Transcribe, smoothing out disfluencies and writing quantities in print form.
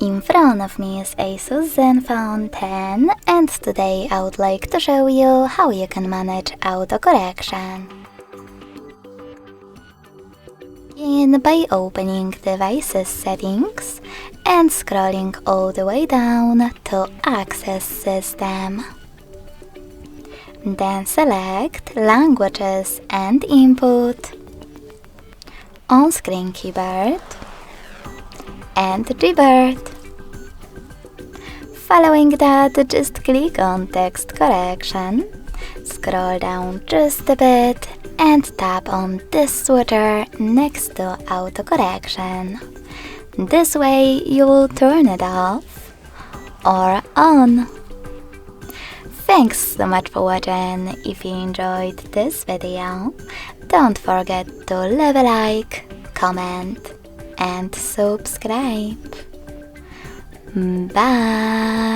In front of me is ASUS Zenfone 10 and today I would like to show you how you can manage autocorrection. Begin by opening Devices Settings and scrolling all the way down to Access System. Then select Languages and Input, On-Screen Keyboard and Revert. Following that, just click on Text Correction, scroll down just a bit and tap on this switcher next to Autocorrection. This way you will turn it off or on. Thanks so much for watching. If you enjoyed this video, don't forget to leave a like, comment and subscribe. Bye!